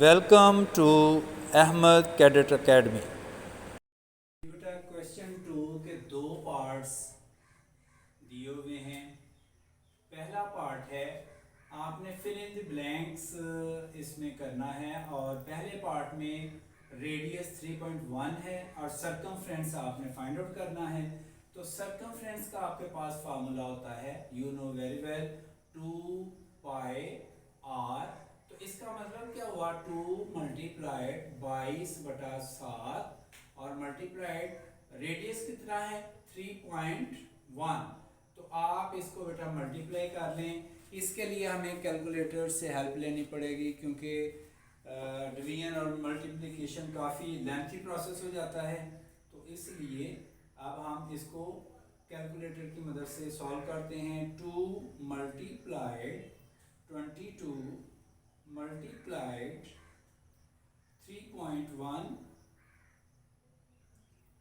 Welcome to Ahmad cadet academy. बेटा question 2 के दो पार्ट्स दिए हुए हैं। पहला पार्ट है आपने फिल इन द ब्लैंक्स इसमें करना है और पहले पार्ट में रेडियस 3.1 है और सरकमफ्रेंस आपने फाइंड आउट करना है। तो सरकमफ्रेंस का आपके पास फार्मूला होता है, you know very well, 2 pi r. तो इसका मतलब क्या हुआ, 2 मल्टीप्लाइड 22/7 और मल्टीप्लाइड रेडियस कितना है 3.1। तो आप इसको बेटा मल्टीप्लाई कर लें। इसके लिए हमें कैलकुलेटर से हेल्प लेनी पड़ेगी क्योंकि डिवीजन और मल्टीप्लिकेशन काफ़ी लेंथी प्रोसेस हो जाता है। तो इसलिए अब हम इसको कैलकुलेटर की मदद से सॉल्व करते हैं। 2 मल्टीप्लाइड 22 मल्टीप्लाइड 3.1,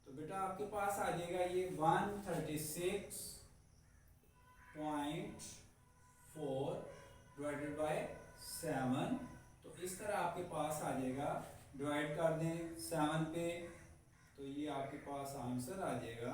तो बेटा आपके पास आ जाएगा ये 136.4 डिवाइडेड बाय 7। तो इस तरह आपके पास आ जाएगा, डिवाइड कर दें 7 पे तो ये आपके पास आंसर आ जाएगा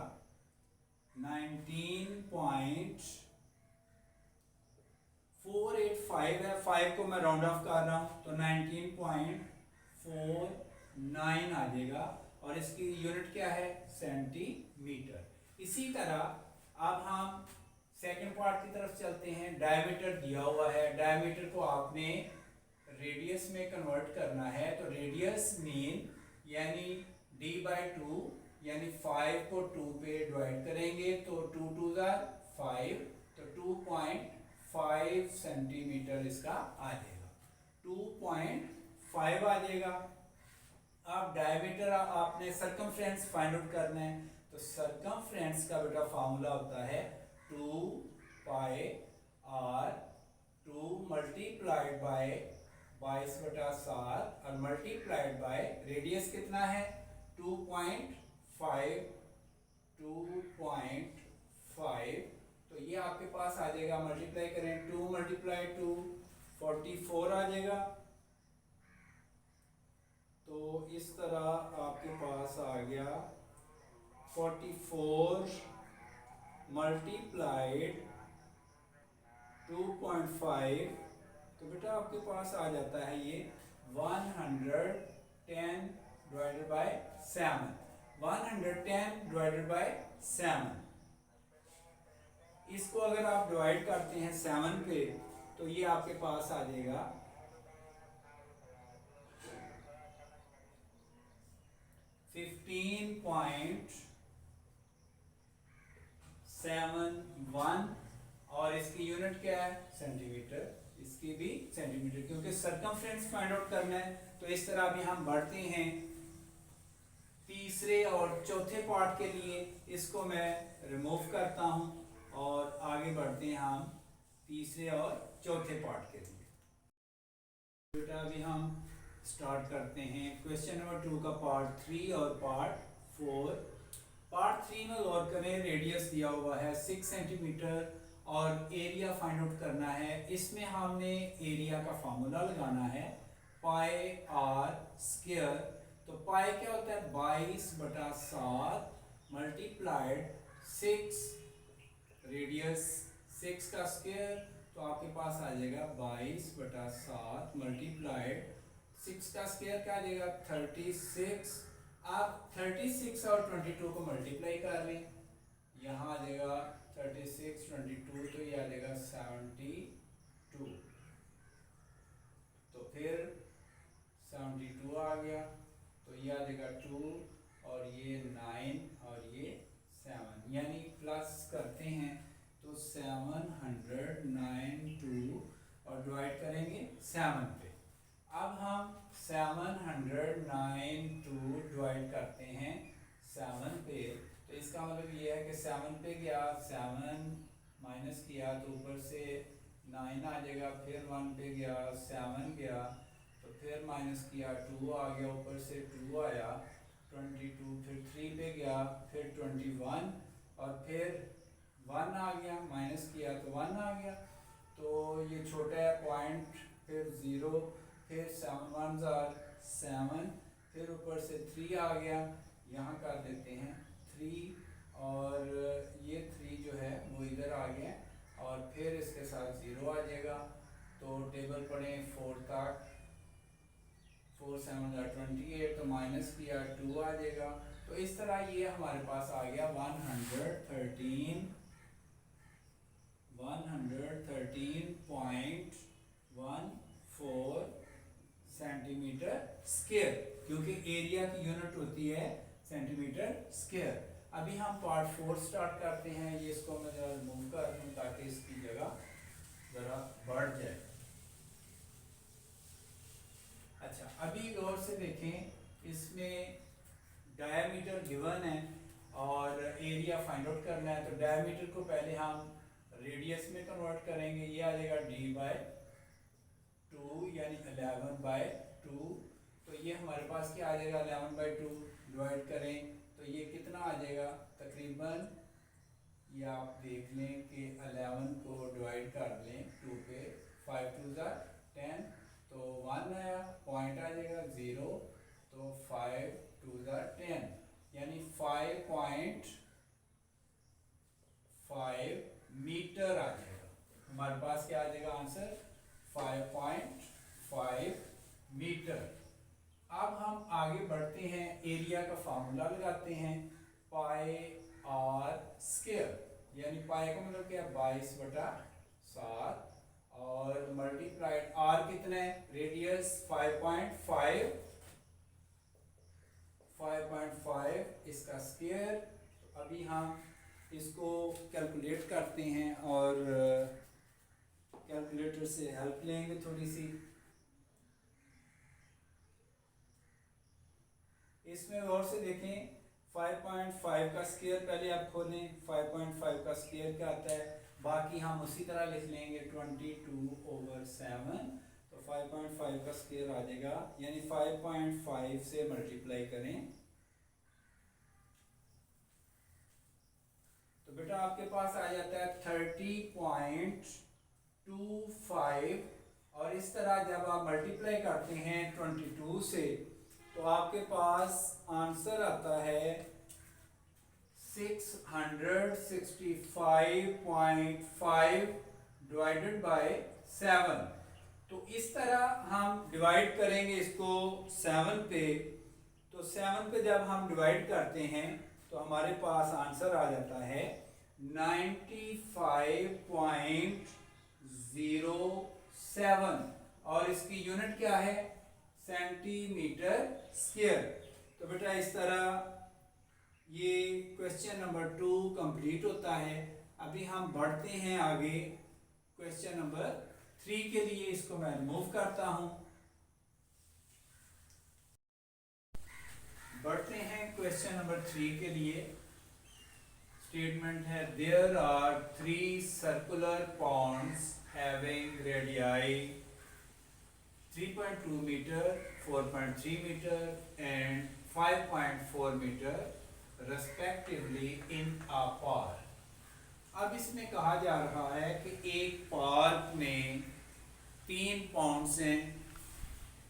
19.485 है। 5 को मैं राउंड ऑफ कर रहा हूँ तो 19.49 आ जाएगा और इसकी यूनिट क्या है, सेंटीमीटर। इसी तरह अब हम सेकंड पार्ट की तरफ चलते हैं। डायमीटर दिया हुआ है, डायमीटर को आपने रेडियस में कन्वर्ट करना है। तो रेडियस मीन यानी d/2 यानी 5 को 2 पे डिवाइड करेंगे तो 2 2 5, तो 2.5 सेंटीमीटर इसका आ जाएगा, 2.5 आ जाएगा। अब डायमीटर आपने सरकमफ्रेंस फाइंड आउट करना है। तो सरकमफ्रेंस का बेटा फार्मूला होता है 2 पाई आर, 2 मल्टीप्लाइड बाय 22/7 और मल्टीप्लाइड बाय रेडियस कितना है 2.5, 2.5। तो ये आपके पास आ जाएगा, मल्टीप्लाई करें 2 मल्टीप्लाई 2 44 आ जाएगा। तो इस तरह आपके पास आ गया 44 मल्टीप्लाइड 2.5। तो बेटा आपके पास आ जाता है ये 110 डिवाइडेड बाय 7, 110 डिवाइडेड बाय 7। इसको अगर आप डिवाइड करते हैं 7 पे तो ये आपके पास आ जाएगा 15.71 और इसकी यूनिट क्या है, सेंटीमीटर। इसकी भी सेंटीमीटर क्योंकि सरकमफ्रेंस फाइंड आउट करना है। तो इस तरह भी हम बढ़ते हैं तीसरे और चौथे पार्ट के लिए। इसको मैं रिमूव करता हूं और आगे बढ़ते हैं हम तीसरे और चौथे पार्ट के लिए। बेटा अभी हम स्टार्ट करते हैं क्वेश्चन नंबर 2 का पार्ट 3 और पार्ट 4। पार्ट 3 में गौर करें, रेडियस दिया हुआ है 6 सेंटीमीटर और एरिया फाइंड आउट करना है। इसमें हमने एरिया का फार्मूला लगाना है पाई आर स्क्वायर। तो पाई क्या होता है 22/7 मल्टीप्लाइड 6, रेडियस 6 का स्क्वायर। तो आपके पास आ जाएगा 22/7 मल्टीप्लाइड 6 का स्क्वायर क्या आ जाएगा 36। आप 36 और 22 को मल्टीप्लाई कर लें, यहाँ आ जाएगा 36 22, तो ये आ जाएगा 72। तो फिर 72 आ गया तो ये आ जाएगा 2 और ये 9 और ये 7, यानी प्लस करते हैं तो 792 और डिवाइड करेंगे 7 पे। अब हम 792 डिवाइड करते हैं 7 पे तो इसका मतलब ये है कि 7 पे गया, 7 माइनस किया तो ऊपर से 9 आ जाएगा, फिर 1 पे गया 7 गया, तो फिर माइनस किया 2 आ गया, ऊपर से 2 आया 22, फिर 3 पे गया, फिर 21 और फिर 1 आ गया, माइनस किया तो 1 आ गया। तो ये छोटा है पॉइंट, फिर 0, फिर 7 1s आर 7, फिर ऊपर से 3 आ गया, यहाँ कर देते हैं 3 और ये 3 जो है वो इधर आ गया और फिर इसके साथ 0 आ जाएगा। तो टेबल पढ़ें 4 तक, 4 7 28, तो माइनस किया 2 आ जाएगा। तो इस तरह ये हमारे पास आ गया 113.14 सेंटीमीटर स्क्वायर, क्योंकि एरिया की यूनिट होती है सेंटीमीटर स्क्वायर। अभी हम पार्ट 4 स्टार्ट करते हैं। ये इसको मैं जरा रिमूव कर दूं ताकि इसकी जगह जरा बढ़ जाए। अच्छा, अभी गौर से देखें, इसमें डायमीटर गिवन है और एरिया फाइंड आउट करना है। तो डायमीटर को पहले हम रेडियस में कन्वर्ट करेंगे, ये आ जाएगा d/2 यानी 11/2। तो ये हमारे पास क्या आ जाएगा, 11/2 डिवाइड करें तो ये कितना आ जाएगा, तकरीबन ये आप देख लें कि 11 को डिवाइड कर लें 2 पे, 5 2 10, तो 1 आया, पॉइंट आ जाएगा 0, तो 5 2 10 यानी 5.5 मीटर आ जाएगा। हमारे पास क्या आ जाएगा आंसर, 5.5 मीटर। अब हम आगे बढ़ते हैं, एरिया का फार्मूला लगाते हैं, पाई आर स्क्वायर, यानी पाई का मतलब क्या है 22/7 और मल्टीप्लाइड आर कितना है, रेडियस 5.5 इसका स्क्वायर। तो अभी हम इसको कैलकुलेट करते हैं और कैलकुलेटर से हेल्प लेंगे थोड़ी सी। इसमें गौर से देखें, 5.5 का स्क्वायर पहले आप खोलें, 5.5 का स्क्वायर क्या आता है, बाकी हम उसी तरह लिख लेंगे 22/7। तो 5.5 का स्क्वायर आ जाएगा, यानी 5.5 से मल्टीप्लाई करें तो बेटा आपके पास आ जाता है 30.25। और इस तरह जब आप मल्टीप्लाई करते हैं 22 से तो आपके पास आंसर आता है 665.5 डिवाइडेड बाय 7। तो इस तरह हम डिवाइड करेंगे इसको 7 पे। तो 7 पे जब हम डिवाइड करते हैं तो हमारे पास आंसर आ जाता है 95.07 और इसकी यूनिट क्या है, सेंटीमीटर स्क्वायर। तो बेटा इस तरह ये क्वेश्चन नंबर 2 कंप्लीट होता है। अभी हम बढ़ते हैं आगे क्वेश्चन नंबर 3 के लिए। इसको मैं रिमूव करता हूं। बढ़ते हैं क्वेश्चन नंबर 3 के लिए। स्टेटमेंट है, there are 3 circular ponds having radii 3.2 metre, 4.3 metre and 5.4 metre respectively in a park. अब इसमें कहा जा रहा है कि एक पार्क में 3 पॉन्ड्स हैं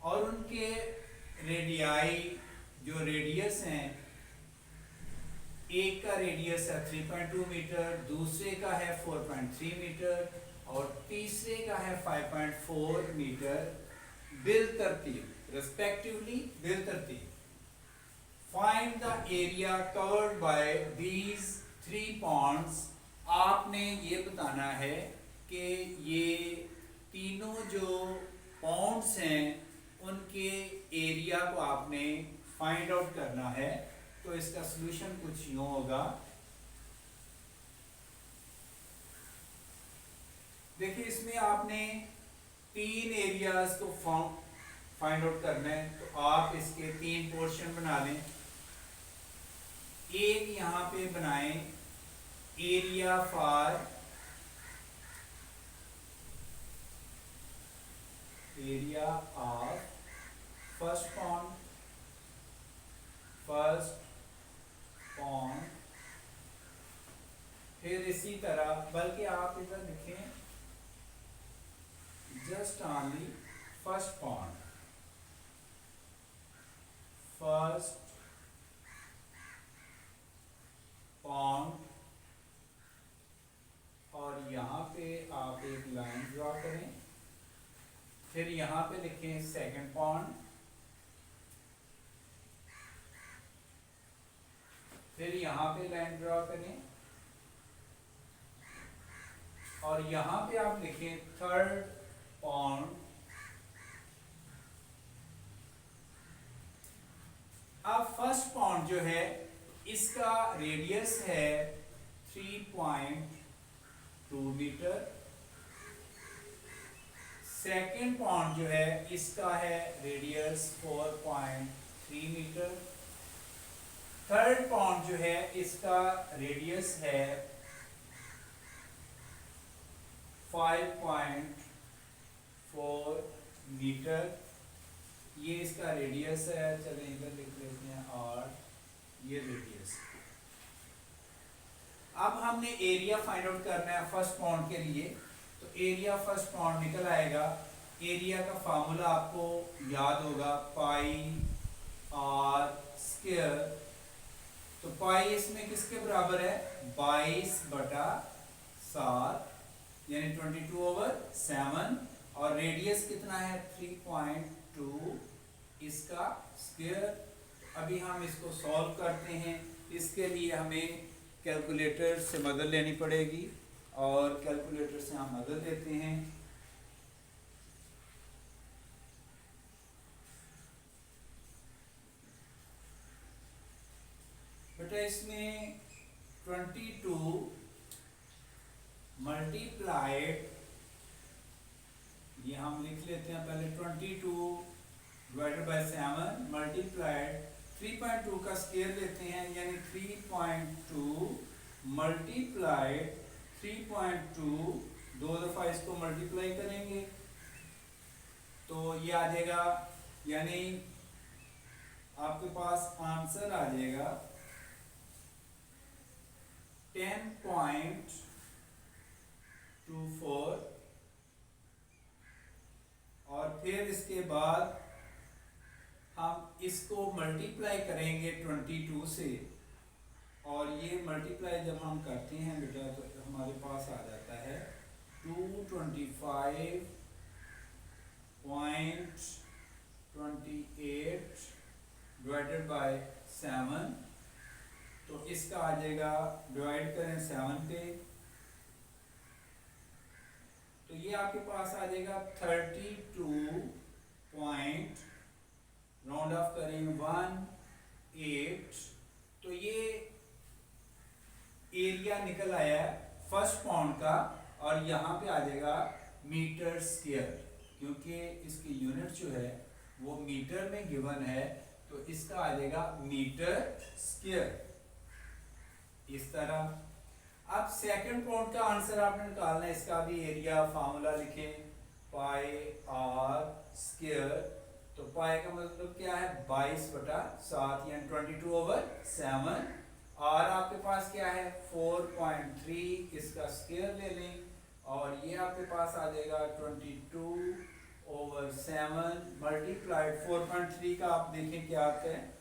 और उनके रेडियाई जो रेडियस हैं, एक का रेडियस है 3.2 मीटर, दूसरे का है 4.3 मीटर और तीसरे का है 5.4 मीटर, बिल तरतीब रेस्पेक्टिवली, बिल तरतीब। Find the area covered by these 3 ponds. आपने ये बताना है कि ये तीनों जो पॉन्ड्स हैं उनके एरिया को आपने फाइंड आउट करना है। तो इसका सलूशन कुछ यूं होगा, देखिए इसमें आपने 3 एरियाज को फाइंड आउट करना है। तो आप इसके 3 पोर्शन बना लें। एक यहां पे बनाएं area for area of first pond, फिर इसी तरह, बल्कि आप इधर लिखें just only first pond. First pond, और यहाँ पे आप एक लाइन ड्रॉ करें, फिर यहाँ पे लिखें सेकंड पॉन्ड, फिर यहाँ पे लाइन ड्रॉ करें, और यहाँ पे आप लिखें थर्ड पॉन्ड। अब फर्स्ट पॉन्ड जो है इसका रेडियस है 3.2 मीटर, सेकेंड पॉन्ड जो है इसका है रेडियस 4.3 मीटर, थर्ड पॉन्ड जो है इसका रेडियस है 5.4 मीटर, ये इसका रेडियस है। चलें इधर लिख लेते हैं, और ये रेडियस। अब हमने एरिया फाइंड आउट करना है फर्स्ट पॉन्ड के लिए, तो एरिया फर्स्ट पॉन्ड निकल आएगा। एरिया का फार्मूला आपको याद होगा, पाई आर स्क्वायर। तो पाई इसमें किसके बराबर है, 22/7 यानी 22/7, और रेडियस कितना है 3.2 इसका स्क्वायर। अभी हम इसको सॉल्व करते हैं। इसके लिए हमें कैलकुलेटर से मदद लेनी पड़ेगी, और कैलकुलेटर से हम मदद लेते हैं। बेटा इसमें 22 मल्टीप्लाइड, ये हम लिख लेते हैं पहले, 22/7 मल्टीप्लाइड 3.2 का स्क्वायर लेते हैं, यानी 3.2 मल्टीप्लाइड 3.2, 2 दफा इसको मल्टीप्लाई करेंगे तो ये आ जाएगा, यानी आपके पास आंसर आ जाएगा 10.24, और फिर इसके बाद हम इसको मल्टीप्लाई करेंगे 22 से, और ये मल्टीप्लाई जब हम करते हैं बेटा तो हमारे पास आ जाता है 225.28 डिवाइडेड बाय 7। तो इसका आ जाएगा, डिवाइड करें 7 पे, तो ये आपके पास आ जाएगा 32 राउंड ऑफ करें 18। तो ये एरिया निकल आया है फर्स्ट पॉन्ड का, और यहाँ पे आ जाएगा मीटर स्क्वायर, क्योंकि इसकी यूनिट जो है वो मीटर में गिवन है, तो इसका आ जाएगा मीटर स्क्वायर इस तरह। अब सेकंड पॉइंट का आंसर आपने निकालना है, इसका भी एरिया फार्मूला लिखें, पाई आर स्क्वायर। तो पाई का मतलब क्या है, 22/7 यानी 22/7। आर आपके पास क्या है 4.3, इसका स्क्वायर ले लें, और ये आपके पास आ जाएगा 22/7 मल्टीप्लाइड 4.3 का आप देखें क्या आता है,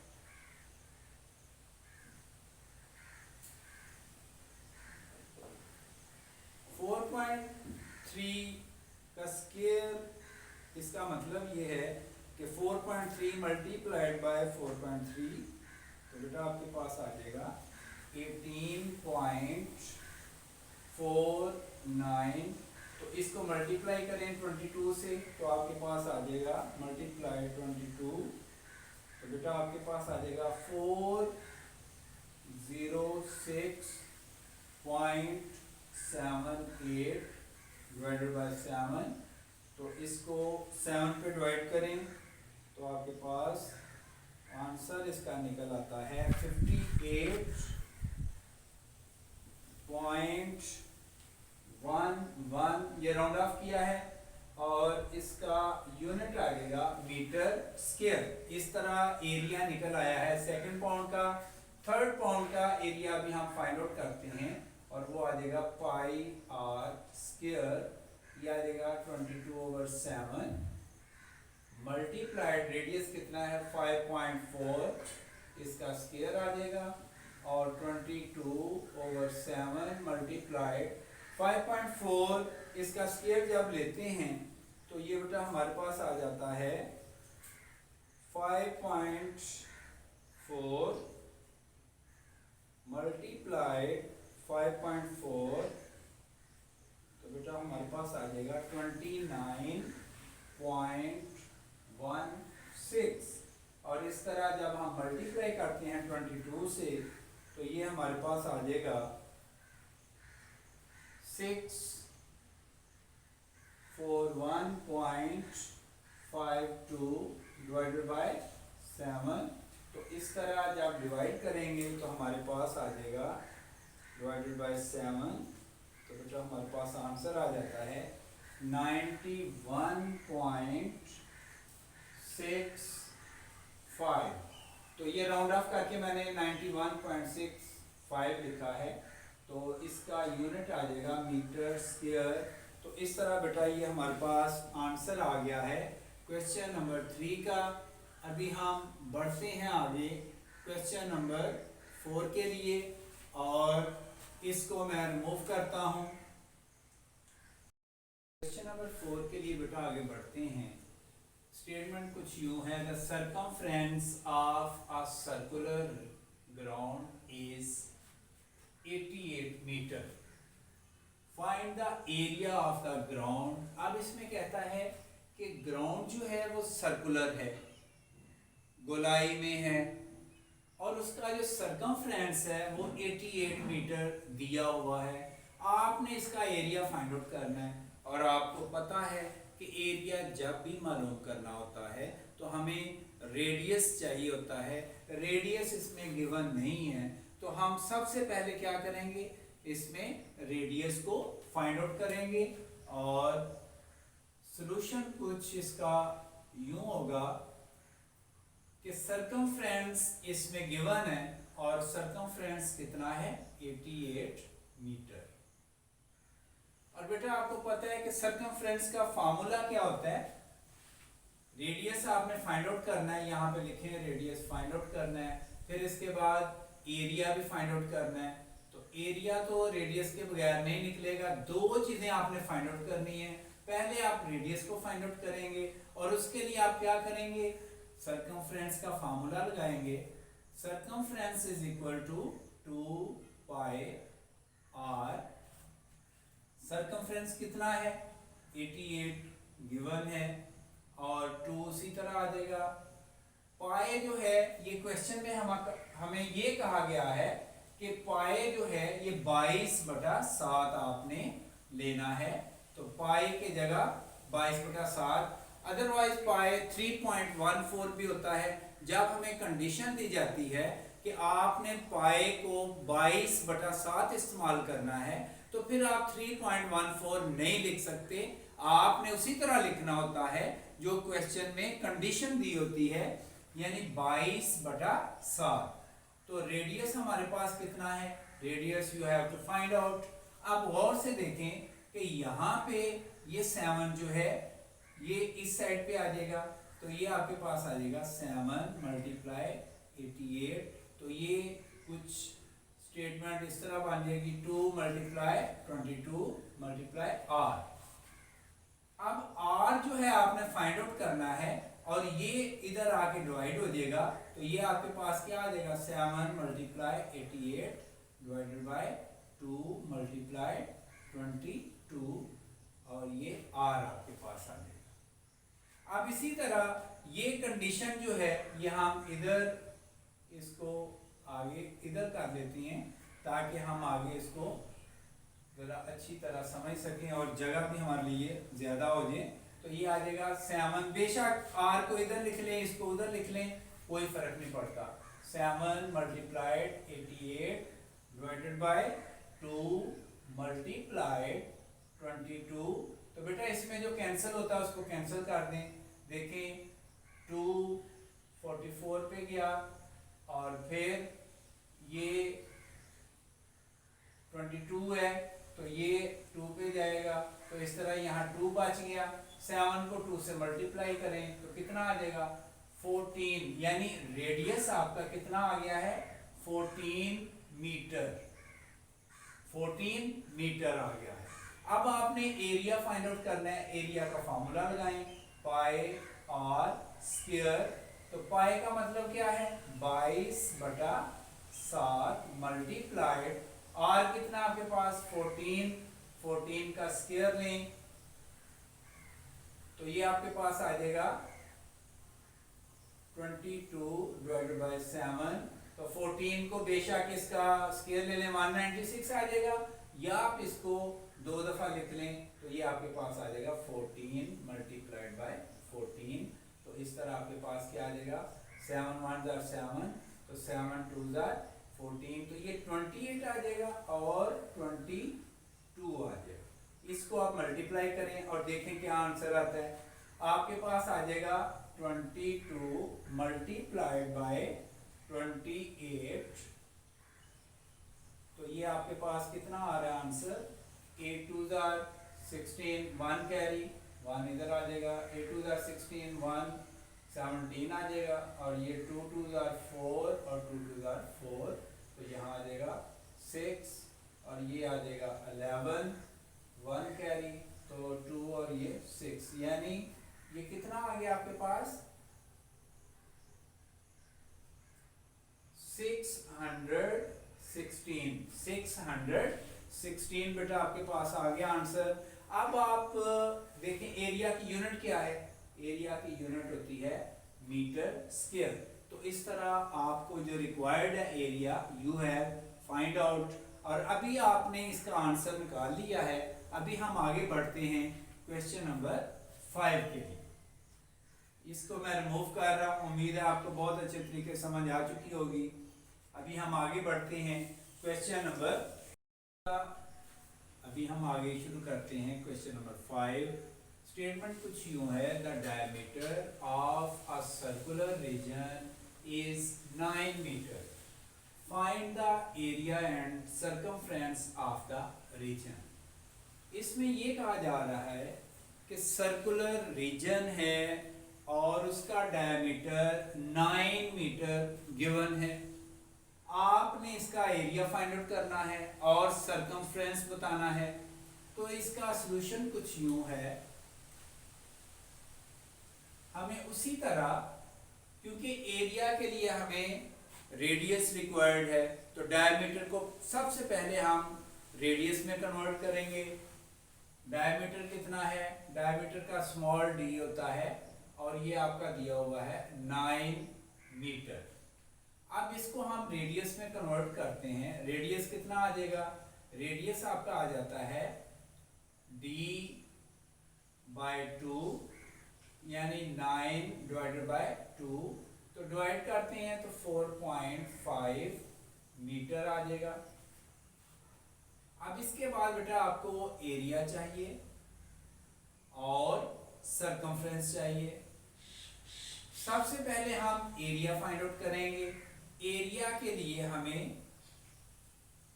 4.3 का स्क्वायर, इसका मतलब ये है कि 4.3 मल्टीप्लाइड बाय 4.3, तो बेटा आपके पास आ जाएगा 18.49। तो इसको मल्टीप्लाई करें 22 से, तो आपके पास आ जाएगा मल्टीप्लाई 22, तो बेटा आपके पास आ जाएगा 406.78 डिवाइडेड बाय 7। तो इसको 7 पे डिवाइड करें तो आपके पास आंसर इसका निकल आता है 58.11, ये राउंड ऑफ किया है, और इसका यूनिट आ जाएगा मीटर स्क्वायर। इस तरह एरिया निकल आया है सेकंड पाउंड का। थर्ड पाउंड का एरिया भी हम फाइंड आउट करते हैं, और वो आ जाएगा पाई आर स्क्वायर, ये आ जाएगा 22/7 मल्टीप्लाइड रेडियस कितना है 5.4, इसका स्क्वायर आ जाएगा, और 22/7 मल्टीप्लाइड 5.4, इसका स्क्वायर जब लेते हैं तो ये बेटा हमारे पास आ जाता है 5.4 मल्टीप्लाइड 5.4, तो बेटा हमारे पास आ जाएगा 29.16, और इस तरह जब हम मल्टीप्लाई करते हैं 22 से तो ये हमारे पास आ जाएगा 641.52 डिवाइडेड बाय 7। तो इस तरह जब डिवाइड करेंगे तो हमारे पास आ जाएगा डिवाइडेड बाय 7, तो बेटा हमारे पास आंसर आ जाता है 91.65। तो ये राउंड ऑफ करके मैंने 91.65 लिखा है, तो इसका यूनिट आ जाएगा मीटर स्क्वायर। तो इस तरह बेटा ये हमारे पास आंसर आ गया है क्वेश्चन नंबर 3 का। अभी हम बढ़ते हैं आगे क्वेश्चन नंबर 4 के लिए, और इसको मैं रिमूव करता हूं। क्वेश्चन नंबर 4 के लिए बेटा आगे बढ़ते हैं। स्टेटमेंट कुछ यूं है, the circumference of a circular ground is 88 metre, find the area of the ground. अब इसमें कहता है कि ग्राउंड जो है वो सर्कुलर है, गोलाई में है, और उसका जो सर्कमफ्रेंस है वो 88 मीटर दिया हुआ है। आपने इसका एरिया फाइंड आउट करना है, और आपको पता है कि एरिया जब भी मालूम करना होता है तो हमें रेडियस चाहिए होता है। रेडियस इसमें गिवन नहीं है, तो हम सबसे पहले क्या करेंगे, इसमें रेडियस को फाइंड आउट करेंगे, और सॉल्यूशन कुछ इसका यूं होगा कि सर्कमफ्रेंस इसमें गिवन है, और सर्कमफ्रेंस कितना है 88 मीटर। और बेटा आपको पता है कि सर्कमफ्रेंस का फार्मूला क्या होता है, रेडियस आपने फाइंड आउट करना है, यहाँ पे लिखे हैं रेडियस फाइंड आउट करना है, फिर इसके बाद एरिया भी फाइंड आउट करना है। तो एरिया तो रेडियस के बगैर नहीं निकलेगा, दो चीजें आपने फाइंड आउट करनी है। पहले आप रेडियस को फाइंड आउट करेंगे, और उसके लिए आप क्या करेंगे, सर्कमफ्रेंस का फार्मूला लगाएंगे। Circumference is equal to 2 pi r. Circumference कितना है 88 गिवन है, और 2 उसी तरह आ जाएगा। पाए जो है ये क्वेश्चन में हमें ये कहा गया है कि पाए जो है ये 22/7 आपने लेना है, तो पाए की जगह 22/7। अदरवाइज पाए 3.14 भी होता है। जब हमें कंडीशन दी जाती है कि आपने पाए को 22/7 इस्तेमाल करना है, तो फिर आप 3.14 नहीं लिख सकते, आपने उसी तरह लिखना होता है जो क्वेश्चन में कंडीशन दी होती है, यानी 22/7। तो रेडियस हमारे पास कितना है, radius you have to find out. अब गौर से देखें कि यहाँ पे ये 7 जो है ये इस साइड पे आ जाएगा, तो ये आपके पास आ जाएगा 7 मल्टीप्लाई 88। तो ये कुछ स्टेटमेंट इस तरह बन जाएगी 2 मल्टीप्लाई 22 मल्टीप्लाई आर। अब आर जो है आपने फाइंड आउट करना है, और ये इधर आके डिवाइड हो जाएगा, तो ये आपके पास क्या आ जाएगा 7 मल्टीप्लाई 88 डिवाइडेड बाय 2 मल्टीप्लाई 22, और ये आर आपके पास आ जाएगा। अब इसी तरह ये कंडीशन जो है ये हम इधर इसको आगे इधर कर देते हैं, ताकि हम आगे इसको जरा अच्छी तरह समझ सकें और जगह भी हमारे लिए ज्यादा हो जाए। तो ये आ जाएगा 7, बेशक आर को इधर लिख लें, इसको उधर लिख लें, कोई फर्क नहीं पड़ता। 7 मल्टीप्लाइड 88 डिवाइडेड बाय 2 मल्टीप्लाइड 22। तो बेटा इसमें जो कैंसिल होता है उसको कैंसिल कर दें। देखें 2 44 पे गया, और फिर ये 22 है, तो ये 2 पे जाएगा, तो इस तरह यहाँ 2 बच गया। 7 को 2 से मल्टीप्लाई करें तो कितना आ जाएगा 14, यानी रेडियस आपका कितना आ गया है 14 मीटर। 14 मीटर आ गया है। अब आपने एरिया फाइंड आउट करना है। एरिया का फॉर्मूला लगाएं, पाई आर स्क्वायर। तो पाई का मतलब क्या है 22/7 मल्टीप्लाइड आर कितना आपके पास 14, 14 का स्क्वायर लें तो ये आपके पास आ जाएगा 22/7। तो 14 को बेशक इसका स्क्वायर ले लें 196 आ जाएगा, या आप इसको 2 दफा लिख लें तो ये आपके पास आ जाएगा 14 मल्टीप्लाइड बाय 14। तो इस तरह आपके पास क्या आ जाएगा 7 1 जार 7, तो 7 2 जार 14, तो ये 28 आ जाएगा और 22 आ जाएगा। इसको आप मल्टीप्लाई करें और देखें क्या आंसर आता है। आपके पास आ जाएगा 22 मल्टीप्लाइड बाय 28, तो ये आपके पास कितना आ रहा है आंसर 8 2 जार 16, 1 कैरी 1 इधर आ जाएगा, 8 2 जार 16 1 17 आ जाएगा, और ये 2 2 जार 4 और 2 2 जार 4, तो यहाँ आ जाएगा 6 और ये आ जाएगा 11, 1 कैरी तो 2 और ये 6, यानी ये कितना आ गया आपके पास 616 बेटा आपके पास आ गया आंसर। अब आप देखें एरिया की यूनिट क्या है, एरिया की यूनिट होती है मीटर स्क्वायर। तो इस तरह आपको जो रिक्वायर्ड है area you have find out, और अभी आपने इसका आंसर निकाल लिया है। अभी हम आगे बढ़ते हैं क्वेश्चन नंबर 5 के लिए। इसको मैं रिमूव कर रहा हूँ, उम्मीद है आपको बहुत अच्छे तरीके समझ आ चुकी होगी। अभी हम आगे बढ़ते हैं क्वेश्चन नंबर, अभी हम आगे शुरू करते हैं क्वेश्चन नंबर 5। स्टेटमेंट कुछ यूं है, the diameter of a circular region is 9 metre, find the area and circumference of the region. इसमें ये कहा जा रहा है कि सर्कुलर रीजन है और उसका डायमीटर 9 मीटर गिवन है। आपने इसका एरिया फाइंड आउट करना है और सर्कमफ्रेंस बताना है। तो इसका सॉल्यूशन कुछ यूं है, हमें उसी तरह, क्योंकि एरिया के लिए हमें रेडियस रिक्वायर्ड है, तो डायमीटर को सबसे पहले हम रेडियस में कन्वर्ट करेंगे। डायमीटर कितना है, डायमीटर का स्मॉल डी होता है और ये आपका दिया हुआ है 9 मीटर। अब इसको हम रेडियस में कन्वर्ट करते हैं। रेडियस कितना आ जाएगा, रेडियस आपका आ जाता है d/2, यानी 9/2। तो डिवाइड करते हैं तो 4.5 मीटर आ जाएगा। अब इसके बाद बेटा आपको एरिया चाहिए और सरकमफ्रेंस चाहिए। सबसे पहले हम एरिया फाइंड आउट करेंगे। एरिया के लिए हमें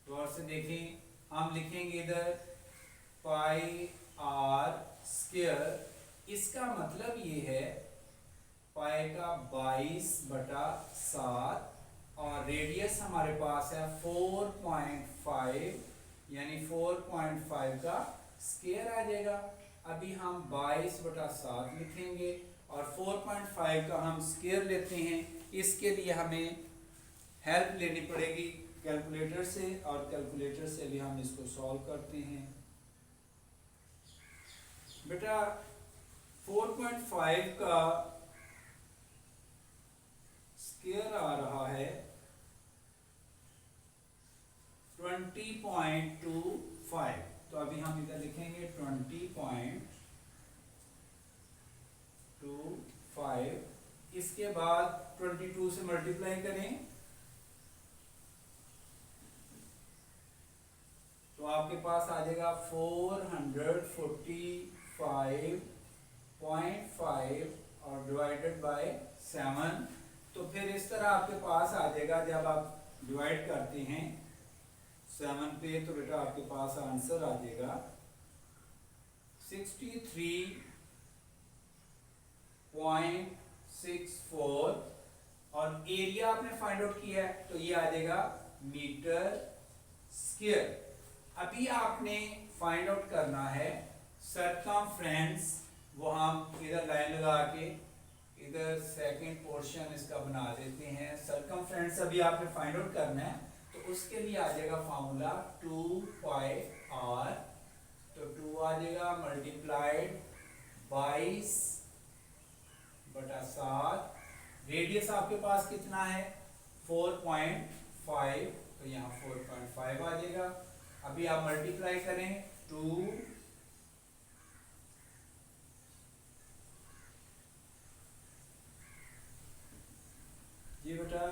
गौर से देखें, हम लिखेंगे इधर पाई आर स्क्वायर। इसका मतलब ये है पाई का 22/7 और रेडियस हमारे पास है 4.5, यानी 4.5 का स्क्वायर आ जाएगा। अभी हम 22/7 लिखेंगे और 4.5 का हम स्क्वायर लेते हैं। इसके लिए हमें हेल्प लेनी पड़ेगी कैलकुलेटर से, और कैलकुलेटर से भी हम इसको सॉल्व करते हैं। बेटा 4.5 का स्क्वायर आ रहा है 20.25। तो अभी हम इधर लिखेंगे 20.25। इसके बाद 22 से मल्टीप्लाई करें तो आपके पास आ जाएगा 445.5 और डिवाइडेड बाय 7। तो फिर इस तरह आपके पास आ जाएगा, जब आप डिवाइड करते हैं 7 पे, तो बेटा आपके पास आंसर आ जाएगा 63.64 और एरिया आपने फाइंड आउट किया है तो ये आ जाएगा मीटर स्क्वायर। अभी आपने फाइंड आउट करना है सरकमफ्रेंस, वो हम इधर लाइन लगा के इधर सेकंड पोर्शन इसका बना देते हैं। सरकमफ्रेंस अभी आपने फाइंड आउट करना है तो उसके लिए आ जाएगा फार्मूला 2 पाई आर, तो 2 आ जाएगा मल्टीप्लाइड 22/7। रेडियस आपके पास कितना है 4.5, तो यहाँ 4.5 आ जाएगा। अभी आप मल्टीप्लाई करें 2 जी बेटा,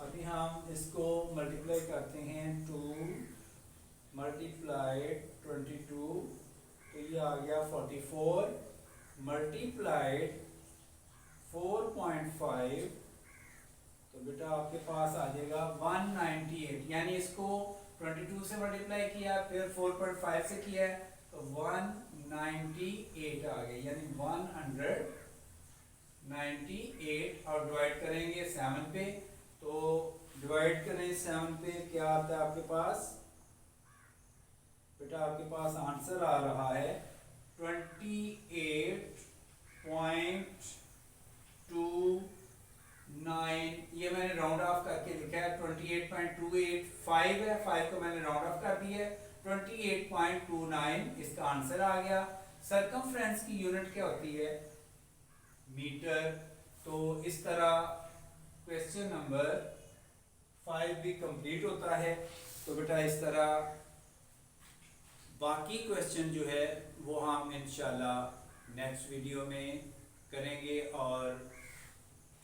अभी हम इसको मल्टीप्लाई करते हैं 2 मल्टीप्लाइड 22, तो ये आ गया 44 मल्टीप्लाइड 4.5, तो बेटा आपके पास आ जाएगा 198। यानी इसको 22 से मल्टीप्लाई किया फिर 4.5 से किया है तो 198 आ गया, यानी 198 और डिवाइड करेंगे 7 पे, तो डिवाइड करें 7 पे क्या आता है आपके पास बेटा, आपके पास आंसर आ रहा है 28.29। ये मैंने राउंड ऑफ करके लिखा है 28.285 है, 5 को मैंने राउंड ऑफ कर दिया है 28.29 इसका आंसर आ गया। सरकमफ्रेंस की यूनिट क्या होती है मीटर। तो इस तरह क्वेश्चन नंबर 5 भी कंप्लीट होता है। तो बेटा इस तरह बाकी क्वेश्चन जो है वो हम इंशाल्लाह नेक्स्ट वीडियो में करेंगे और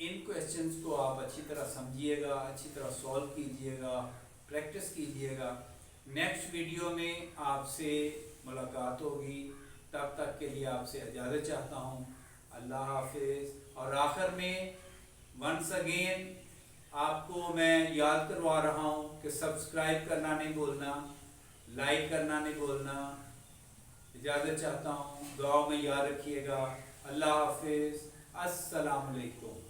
इन क्वेश्चंस को आप अच्छी तरह समझिएगा, अच्छी तरह सॉल्व कीजिएगा, प्रैक्टिस कीजिएगा। नेक्स्ट वीडियो में आपसे मुलाकात होगी, तब तक के लिए आपसे इजाज़त चाहता हूँ। अल्लाह हाफिज़। और आखिर में वंस अगेन आपको मैं याद करवा रहा हूँ कि सब्सक्राइब करना नहीं भूलना, लाइक करना नहीं भूलना। इजाज़त चाहता हूँ, दुआ में याद रखिएगा। अल्लाह हाफिज़। अस्सलाम वालेकुम।